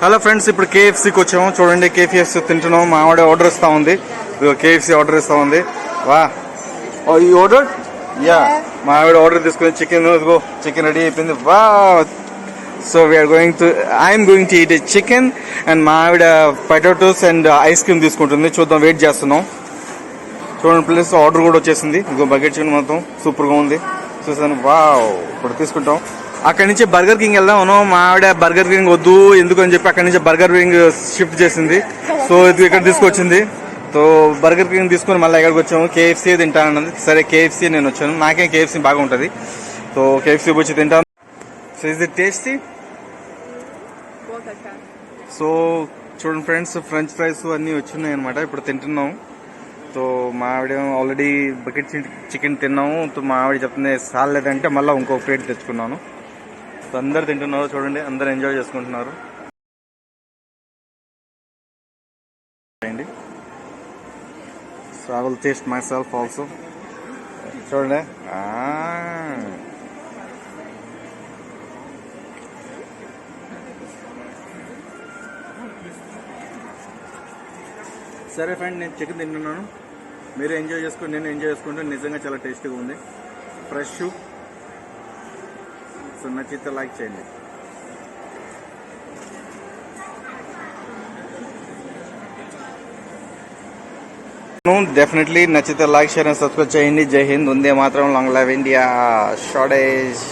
Hello friends, ఇప్పుడు కేఎఫ్సీకి వచ్చాము. చూడండి, కేఎఫ్సీ తింటున్నాం. మా ఆవిడ ఆర్డర్ ఇస్తా ఉంది. కేఎఫ్సీ ఆర్డర్ ఇస్తా ఉంది. వా ఈ ఆర్డర్ యా మా ఆవిడ ఆర్డర్ తీసుకుని చికెన్, ఇదిగో చికెన్ రెడీ అయిపోయింది. వా so we are I'm going to eat chicken and మా ఆవిడ పొటాటోస్ అండ్ ఐస్ క్రీమ్ తీసుకుంటుంది. చూద్దాం, వెయిట్ చేస్తున్నాం. చూడండి ప్లస్ ఆర్డర్ కూడా వచ్చేసింది. ఇదిగో బకెట్ చికెన్ మొత్తం సూపర్గా ఉంది. చూసాను. వా ఇప్పుడు తీసుకుంటాం. అక్కడి నుంచి బర్గర్ కింగ్ వెళ్దాం. మా ఆవిడ బర్గర్ కింగ్ వద్దు ఎందుకు అని చెప్పి అక్కడి నుంచి బర్గర్ కింగ్ షిఫ్ట్ చేసింది. సో ఇది ఇక్కడ తీసుకొచ్చింది. సో బర్గర్ కింగ్ తీసుకుని మళ్ళీ ఎక్కడికి వచ్చాము. కేఎఫ్సీ తింటానన్నది. సరే కేఎఫ్సీ నేను వచ్చాను. నాకేం కేఎఫ్సీ బాగా ఉంటుంది. సో కేఎఫ్సీ వచ్చి తింటాను. So is it tasty? So చూడండి ఫ్రెండ్స్, ఫ్రెంచ్ ఫ్రైస్ అన్నీ వచ్చినాయి అనమాట. ఇప్పుడు తింటున్నాం. సో మా ఆవిడ ఆల్రెడీ బకెట్ చికెన్ తిన్నాము. మా ఆవిడ చెప్తుంది సాలేదంటే మళ్ళీ ఇంకో ప్లేట్ తెచ్చుకున్నాను. సో అందరు తింటున్నారు. చూడండి, అందరు ఎంజాయ్ చేసుకుంటున్నారు. So I will taste my self also. చూడండి, సరే ఫ్రెండ్, నేను చికెన్ తింటున్నాను. మీరు ఎంజాయ్ చేసుకోండి, నేను ఎంజాయ్ చేసుకుంటే నిజంగా చాలా టేస్టీగా ఉంది. ఫ్రెష్. సో నచ్చితే లైక్ చేయండి. డెఫినెట్లీ నచ్చితే లైక్, షేర్ అండ్ సబ్స్క్రైబ్ చేయండి. జై హింద్, ఉందే మాత్రం, లాంగ్ లైవ్ ఇండియా, షార్టేజ్.